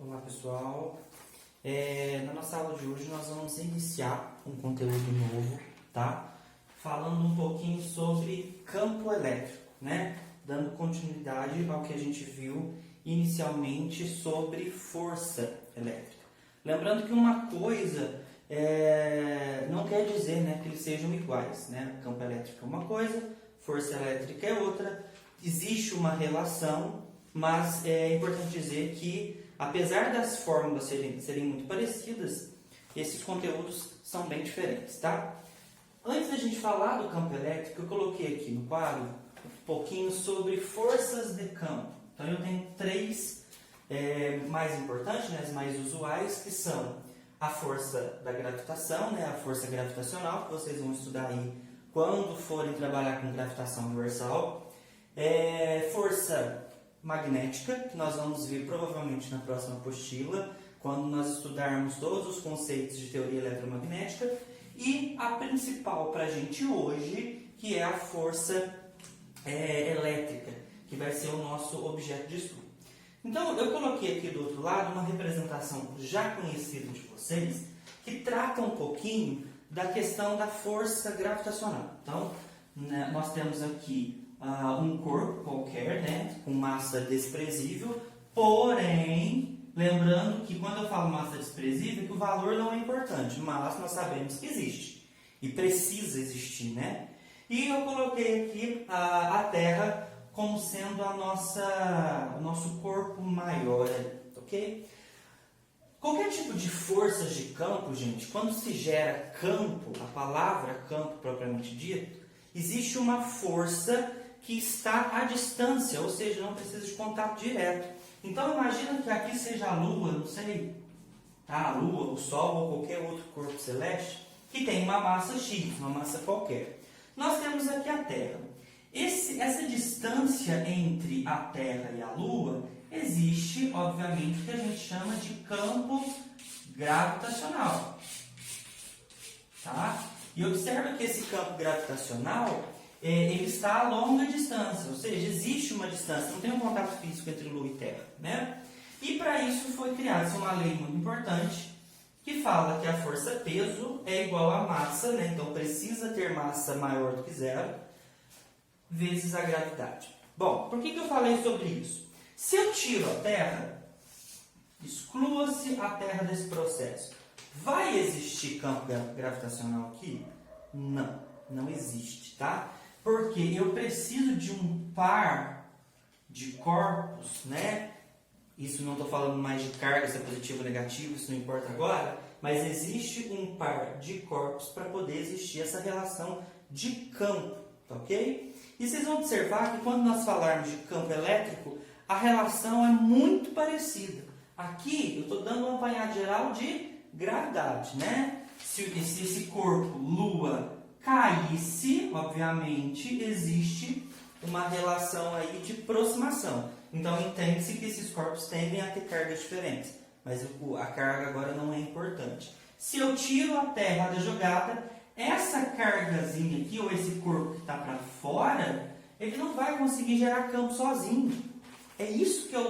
Olá pessoal, na nossa aula de hoje nós vamos iniciar um conteúdo novo, tá? Falando um pouquinho sobre campo elétrico, né? Dando continuidade ao que a gente viu inicialmente sobre força elétrica. Lembrando que uma coisa não quer dizer, né, que eles sejam iguais, né? Campo elétrico é uma coisa, força elétrica é outra, existe uma relação, mas é importante dizer que apesar das fórmulas serem muito parecidas, esses conteúdos são bem diferentes, tá? Antes da gente falar do campo elétrico, eu coloquei aqui no quadro um pouquinho sobre forças de campo. Então eu tenho três mais importantes, né, as mais usuais, que são a força da gravitação, né, a força gravitacional, que vocês vão estudar aí quando forem trabalhar com gravitação universal, força magnética, que nós vamos ver provavelmente na próxima apostila, quando nós estudarmos todos os conceitos de teoria eletromagnética, e a principal para a gente hoje, que é a força elétrica, que vai ser o nosso objeto de estudo. Então, eu coloquei aqui do outro lado uma representação já conhecida de vocês, que trata um pouquinho da questão da força gravitacional. Então, né, nós temos aqui um corpo qualquer, né, com massa desprezível, porém, lembrando que quando eu falo massa desprezível, que o valor não é importante, mas nós sabemos que existe e precisa existir, né? E eu coloquei aqui a Terra como sendo o nosso corpo maior, ok? Qualquer tipo de forças de campo, gente, quando se gera campo, a palavra campo propriamente dito, existe uma força que está à distância, ou seja, não precisa de contato direto. Então imagina que aqui seja a Lua, não sei, a Lua, o Sol ou qualquer outro corpo celeste, que tem uma massa X, uma massa qualquer. Nós temos aqui a Terra. Essa distância entre a Terra e a Lua, existe, obviamente, o que a gente chama de campo gravitacional. Tá? E observa que esse campo gravitacional ele está a longa distância, ou seja, existe uma distância, não tem um contato físico entre Lua e Terra, né? E para isso foi criada uma lei muito importante que fala que a força peso é igual a massa, né? Então precisa ter massa maior do que zero, vezes a gravidade. Bom, por que eu falei sobre isso? Se eu tiro a Terra, exclua-se a Terra desse processo. Vai existir campo gravitacional aqui? Não, não existe, tá? Porque eu preciso de um par de corpos, né? Isso não estou falando mais de carga, se é positivo ou negativo, isso não importa agora, mas existe um par de corpos para poder existir essa relação de campo, tá ok? E vocês vão observar que quando nós falarmos de campo elétrico, a relação é muito parecida. Aqui eu estou dando um apanhado geral de gravidade, né? Se esse corpo, Lua, caísse, obviamente, existe uma relação aí de aproximação. Então, entende-se que esses corpos tendem a ter cargas diferentes. Mas a carga agora não é importante. Se eu tiro a Terra da jogada, essa cargazinha aqui, ou esse corpo que está para fora, ele não vai conseguir gerar campo sozinho. É isso que é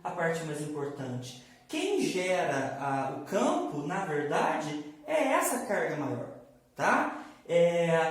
a parte mais importante. Quem gera o campo, na verdade, é essa carga maior, tá?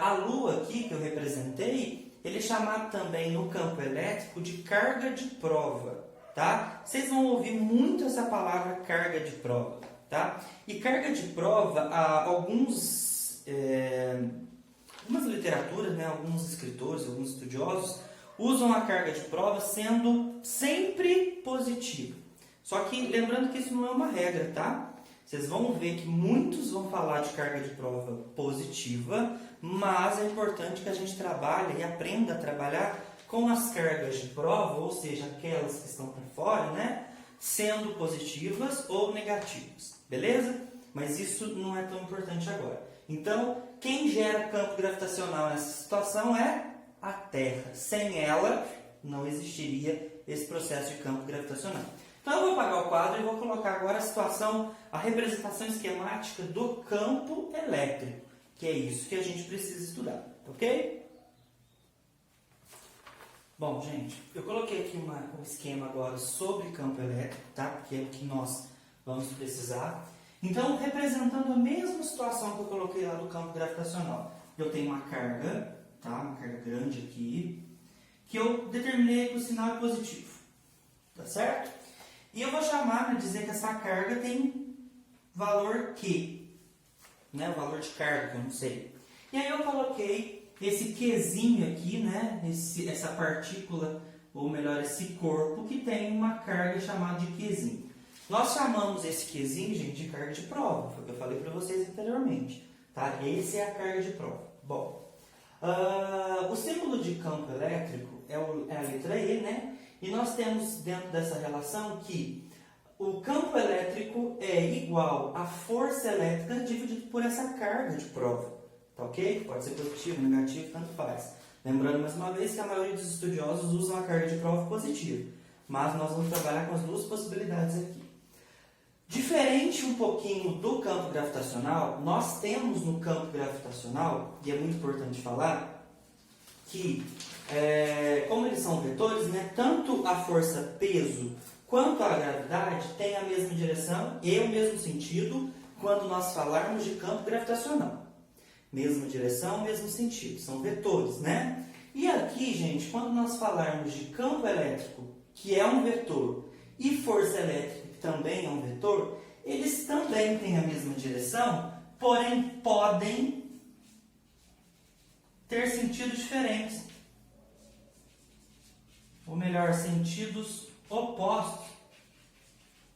A Lua aqui, que eu representei, ele é chamado também no campo elétrico de carga de prova, tá? Vocês vão ouvir muito essa palavra carga de prova, tá? E carga de prova, algumas literaturas, né, alguns escritores, alguns estudiosos, usam a carga de prova sendo sempre positiva. Só que lembrando que isso não é uma regra, tá? Vocês vão ver que muitos vão falar de carga de prova positiva, mas é importante que a gente trabalhe e aprenda a trabalhar com as cargas de prova, ou seja, aquelas que estão para fora, né? Sendo positivas ou negativas, beleza? Mas isso não é tão importante agora. Então, quem gera campo gravitacional nessa situação é a Terra. Sem ela, não existiria esse processo de campo gravitacional. Então, eu vou apagar o quadro e vou colocar agora a representação esquemática do campo elétrico, que é isso que a gente precisa estudar, ok? Bom, gente, eu coloquei aqui um esquema agora sobre campo elétrico, tá? Porque é o que nós vamos precisar. Então, representando a mesma situação que eu coloquei lá do campo gravitacional. Eu tenho uma carga, tá? Uma carga grande aqui, que eu determinei que o sinal é positivo, tá certo? E eu vou chamar, dizer que essa carga tem valor Q, né? O valor de carga, que eu não sei. E aí eu coloquei esse Qzinho aqui, né? Essa partícula, ou melhor, esse corpo que tem uma carga chamada de Qzinho. Nós chamamos esse Qzinho, gente, de carga de prova, foi o que eu falei para vocês anteriormente, tá? Essa é a carga de prova. Bom, o símbolo de campo elétrico é a letra E, né? E nós temos dentro dessa relação que o campo elétrico é igual à força elétrica dividido por essa carga de prova. Tá ok? Pode ser positivo, negativo, tanto faz. Lembrando mais uma vez que a maioria dos estudiosos usam a carga de prova positiva. Mas nós vamos trabalhar com as duas possibilidades aqui. Diferente um pouquinho do campo gravitacional, nós temos no campo gravitacional, e é muito importante falar, que como eles são vetores, né, tanto a força peso quanto a gravidade têm a mesma direção e o mesmo sentido quando nós falarmos de campo gravitacional. Mesma direção, mesmo sentido. São vetores, né? E aqui, gente, quando nós falarmos de campo elétrico, que é um vetor, e força elétrica, que também é um vetor, eles também têm a mesma direção, porém podem ter sentidos diferentes. Ou melhor, sentidos opostos.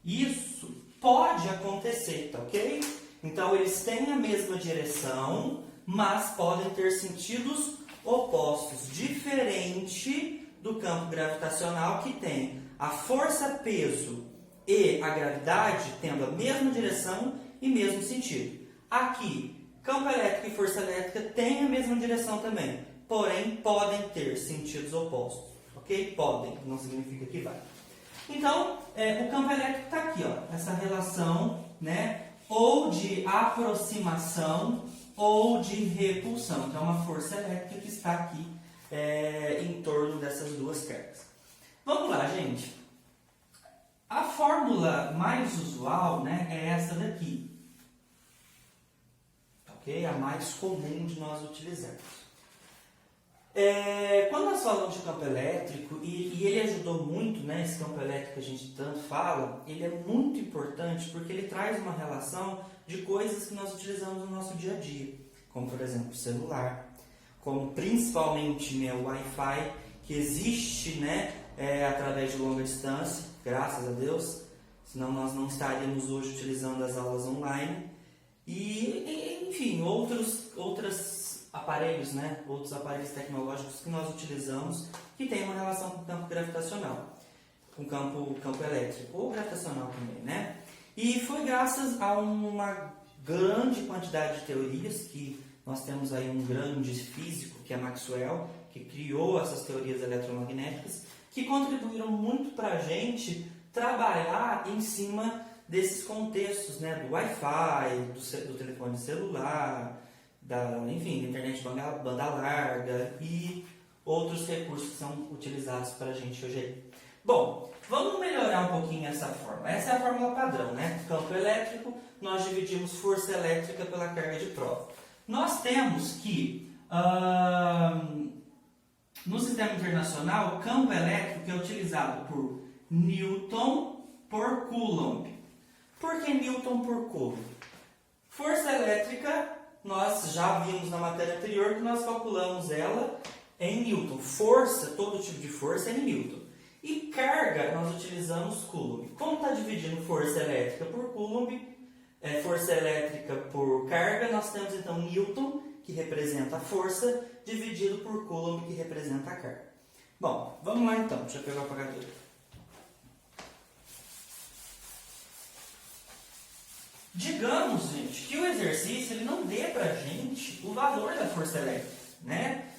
Isso pode acontecer, tá ok? Então, eles têm a mesma direção, mas podem ter sentidos opostos, diferente do campo gravitacional, que tem a força-peso e a gravidade tendo a mesma direção e mesmo sentido. Aqui, campo elétrico e força elétrica têm a mesma direção também, porém podem ter sentidos opostos, ok? Podem, não significa que vai. Então, o campo elétrico está aqui, ó, essa relação, né? Ou de aproximação ou de repulsão. Então, é uma força elétrica que está aqui em torno dessas duas cargas. Vamos lá, gente. A fórmula mais usual, né, é essa daqui. Ok? A mais comum de nós utilizarmos. Quando nós falamos de campo elétrico, e ele ajudou muito, né, esse campo elétrico que a gente tanto fala, ele é muito importante porque ele traz uma relação de coisas que nós utilizamos no nosso dia a dia, como por exemplo o celular, como principalmente, né, o Wi-Fi, que existe, né, através de longa distância, graças a Deus, senão nós não estaríamos hoje utilizando as aulas online, e enfim, outros aparelhos, né, outros aparelhos tecnológicos que nós utilizamos que têm uma relação com o campo gravitacional, com o campo elétrico, ou gravitacional também, né? E foi graças a uma grande quantidade de teorias, que nós temos aí um grande físico, que é Maxwell, que criou essas teorias eletromagnéticas, que contribuíram muito para a gente trabalhar em cima desses contextos, né, do Wi-Fi, do telefone celular, enfim, da internet banda larga e outros recursos que são utilizados para a gente hoje aí. Bom, vamos melhorar um pouquinho essa fórmula. Essa é a fórmula padrão, né? Campo elétrico, nós dividimos força elétrica pela carga de prova. Nós temos que, no sistema internacional, o campo elétrico é utilizado por Newton por Coulomb. Por que Newton por Coulomb? Força elétrica, nós já vimos na matéria anterior que nós calculamos ela em Newton. Força, todo tipo de força é em Newton. E carga, nós utilizamos Coulomb. Como está dividindo força elétrica por Coulomb, força elétrica por carga, nós temos então Newton, que representa a força, dividido por Coulomb, que representa a carga. Bom, vamos lá então. Deixa eu pegar o apagador. Digamos, gente, que o exercício ele não dê para a gente o valor da força elétrica, né?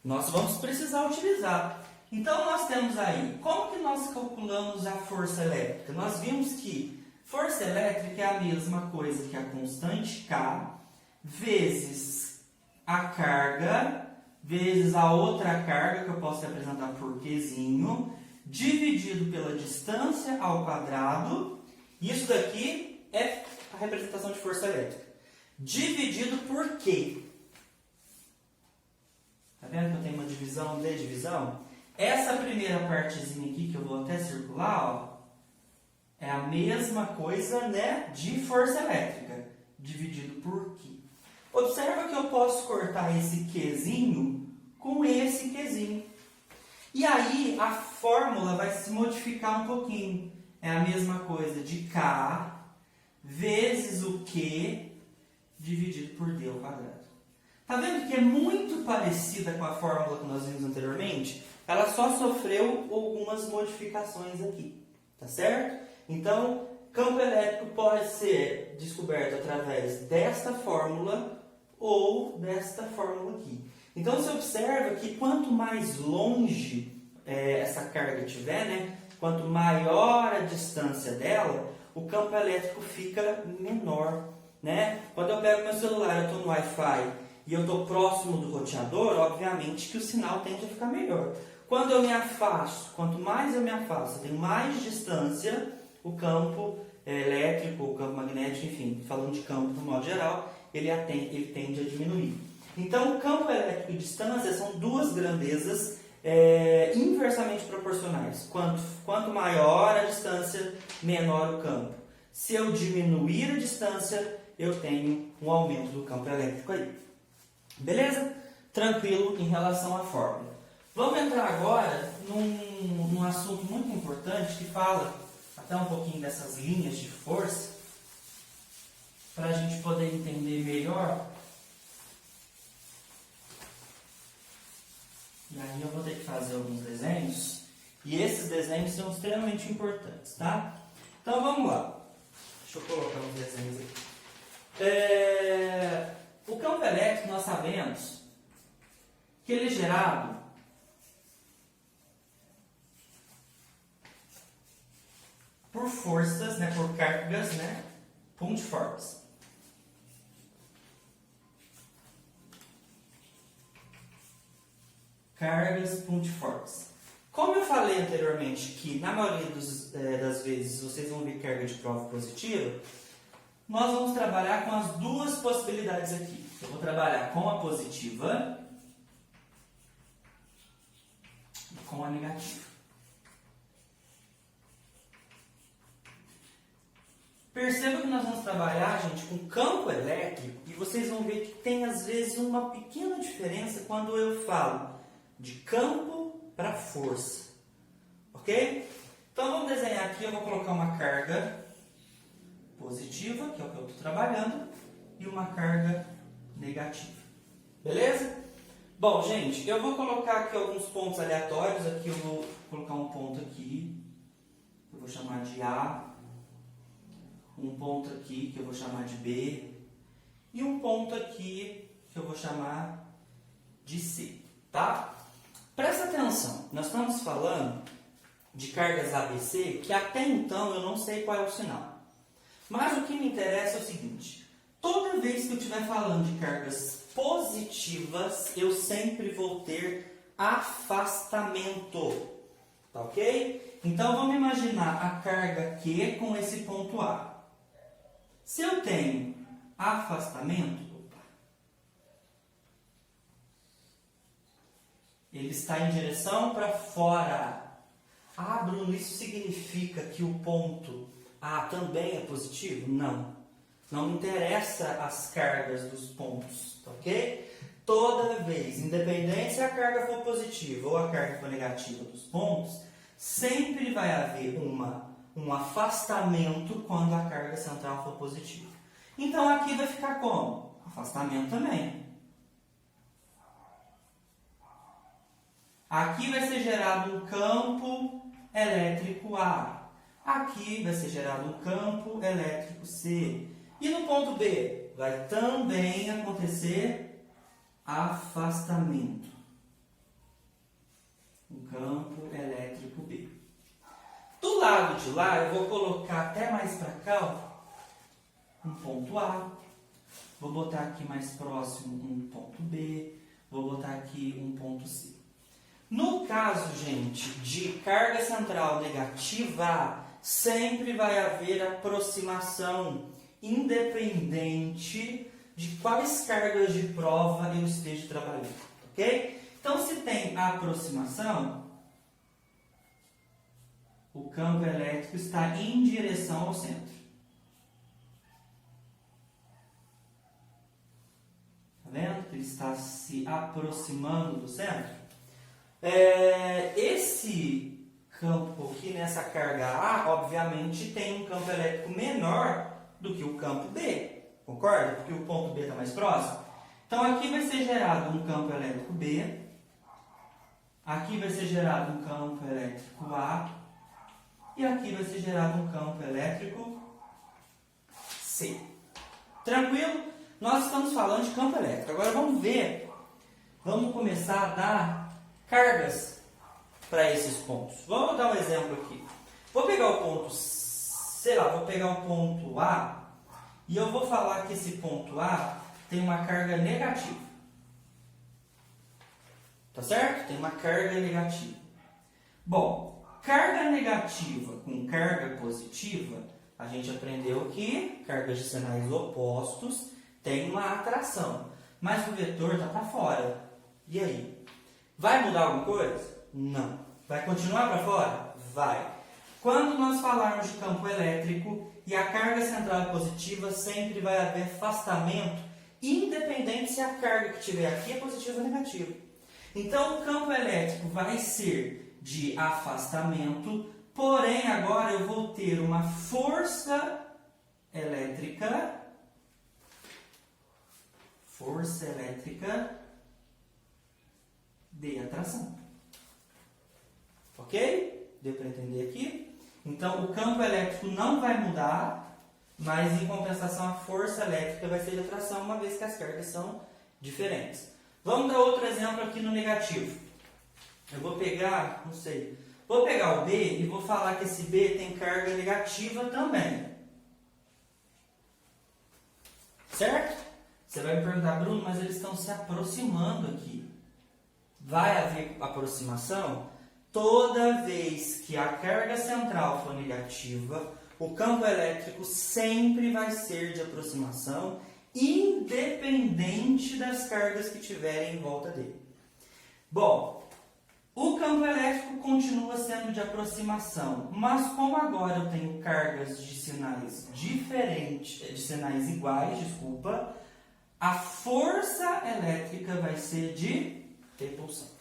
Nós vamos precisar utilizar. Então, nós temos aí, como que nós calculamos a força elétrica? Nós vimos que força elétrica é a mesma coisa que a constante K vezes a carga vezes a outra carga, que eu posso representar por Qzinho, dividido pela distância ao quadrado. Isso daqui é a representação de força elétrica. Dividido por Q. Tá vendo que eu tenho uma divisão de divisão? Essa primeira partezinha aqui, que eu vou até circular, ó, é a mesma coisa, né, de força elétrica, dividido por Q. Observa que eu posso cortar esse Qzinho com esse Qzinho. E aí a fórmula vai se modificar um pouquinho. É a mesma coisa de K vezes o Q dividido por D ao quadrado. Tá vendo que é muito parecida com a fórmula que nós vimos anteriormente? Ela só sofreu algumas modificações aqui, tá certo? Então, campo elétrico pode ser descoberto através desta fórmula ou desta fórmula aqui. Então, você observa que quanto mais longe essa carga tiver, né, quanto maior a distância dela, o campo elétrico fica menor, né? Quando eu pego meu celular, eu estou no Wi-Fi e eu estou próximo do roteador, obviamente que o sinal tende a ficar melhor. Quando eu me afasto, quanto mais eu me afasto, eu tenho mais distância, o campo elétrico, o campo magnético, enfim, falando de campo no modo geral, ele tende a diminuir. Então, campo elétrico e distância são duas grandezas inversamente proporcionais. Quanto maior a distância, menor o campo. Se eu diminuir a distância, eu tenho um aumento do campo elétrico aí. Beleza? Tranquilo em relação à fórmula. Vamos entrar agora num assunto muito importante que fala até um pouquinho dessas linhas de força, para a gente poder entender melhor. E aí eu vou ter que fazer alguns desenhos, e esses desenhos são extremamente importantes, tá? Então vamos lá. Deixa eu colocar uns desenhos aqui. O campo elétrico, nós sabemos que ele é gerado por forças, né, por cargas, né, pontiformes. Cargas pontiformes. Como eu falei anteriormente que na maioria das vezes vocês vão ver carga de prova positiva, nós vamos trabalhar com as duas possibilidades aqui. Eu vou trabalhar com a positiva e com a negativa. Perceba que nós vamos trabalhar, gente, com campo elétrico, e vocês vão ver que tem às vezes uma pequena diferença quando eu falo de campo para força. Ok? Então vamos desenhar aqui, eu vou colocar uma carga positiva, que é o que eu estou trabalhando, e uma carga negativa. Beleza? Bom, gente, eu vou colocar aqui alguns pontos aleatórios. Aqui eu vou colocar um ponto aqui, que eu vou chamar de A. Um ponto aqui, que eu vou chamar de B. E um ponto aqui, que eu vou chamar de C. Tá? Presta atenção, nós estamos falando de cargas ABC, que até então eu não sei qual é o sinal. Mas o que me interessa é o seguinte: toda vez que eu estiver falando de cargas positivas, eu sempre vou ter afastamento. Tá ok? Então vamos imaginar a carga Q com esse ponto A. Se eu tenho afastamento, ele está em direção para fora. Ah, Bruno, isso significa que o ponto A também é positivo? Não. Não me interessa as cargas dos pontos, ok? Toda vez, independente se a carga for positiva ou a carga for negativa dos pontos, sempre vai haver um afastamento quando a carga central for positiva. Então aqui vai ficar como? Afastamento também. Aqui vai ser gerado um campo elétrico A. Aqui vai ser gerado um campo elétrico C. E no ponto B vai também acontecer afastamento. Um campo elétrico B. Do lado de lá eu vou colocar até mais para cá, ó, um ponto A. Vou botar aqui mais próximo um ponto B. vou botar aqui um ponto C. No caso, gente, de carga central negativa, sempre vai haver aproximação, independente de quais cargas de prova eu esteja trabalhando, ok? Então, se tem aproximação, o campo elétrico está em direção ao centro. Tá vendo? Ele está se aproximando do centro. Esse campo aqui, nessa carga A, obviamente tem um campo elétrico menor do que o campo B. Concorda? Porque o ponto B está mais próximo. Então, aqui vai ser gerado um campo elétrico B. Aqui vai ser gerado um campo elétrico A. E aqui vai ser gerado um campo elétrico C. Tranquilo? Nós estamos falando de campo elétrico. Agora vamos ver, vamos começar a dar cargas para esses pontos. Vamos dar um exemplo aqui. Vou pegar o ponto, vou pegar o ponto A e eu vou falar que esse ponto A tem uma carga negativa. Tá certo? Tem uma carga negativa. Bom, carga negativa com carga positiva, a gente aprendeu que cargas de sinais opostos têm uma atração, mas o vetor está para fora. E aí? Vai mudar alguma coisa? Não. Vai continuar para fora? Vai. Quando nós falarmos de campo elétrico e a carga central é positiva, sempre vai haver afastamento, independente se a carga que tiver aqui é positiva ou negativa. Então, o campo elétrico vai ser de afastamento, porém, agora eu vou ter uma força elétrica de atração. Ok? Deu para entender aqui? Então, o campo elétrico não vai mudar, mas em compensação a força elétrica vai ser de atração, uma vez que as cargas são diferentes. Vamos dar outro exemplo aqui no negativo. Eu vou pegar, vou pegar o B e vou falar que esse B tem carga negativa também. Certo? Você vai me perguntar, Bruno, mas eles estão se aproximando aqui. Vai haver aproximação? Toda vez que a carga central for negativa, o campo elétrico sempre vai ser de aproximação, independente das cargas que tiverem em volta dele. Bom, o campo elétrico continua sendo de aproximação, mas como agora eu tenho cargas de sinais diferentes, de sinais iguais, a força elétrica vai ser de repulsão.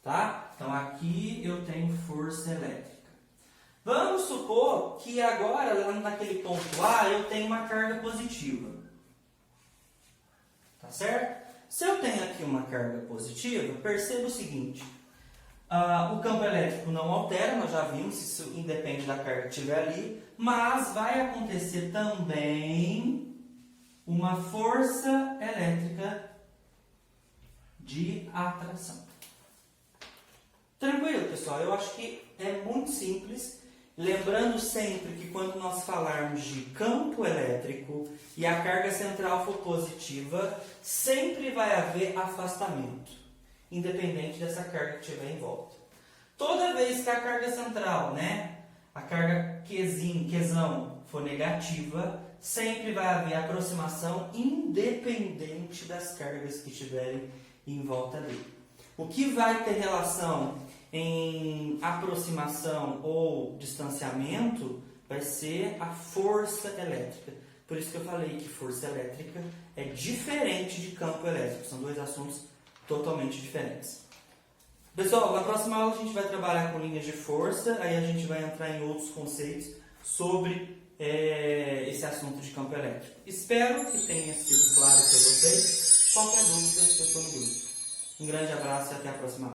Tá? Então, aqui eu tenho força elétrica. Vamos supor que agora, lá naquele ponto A, eu tenho uma carga positiva. Tá certo? Se eu tenho aqui uma carga positiva, perceba o seguinte. O campo elétrico não altera, nós já vimos, isso independe da carga que estiver ali, mas vai acontecer também uma força elétrica de atração. Tranquilo, pessoal? Eu acho que é muito simples. Lembrando sempre que quando nós falarmos de campo elétrico e a carga central for positiva, sempre vai haver afastamento, independente dessa carga que estiver em volta. Toda vez que a carga central, a carga Qzão for negativa, sempre vai haver aproximação, independente das cargas que estiverem em volta dele. O que vai ter relação em aproximação ou distanciamento vai ser a força elétrica. Por isso que eu falei que força elétrica é diferente de campo elétrico. São dois assuntos totalmente diferentes. Pessoal, na próxima aula a gente vai trabalhar com linhas de força, aí a gente vai entrar em outros conceitos sobre esse assunto de campo elétrico. Espero que tenha sido claro para vocês. Qualquer dúvida, eu estou no grupo. Um grande abraço e até a próxima aula.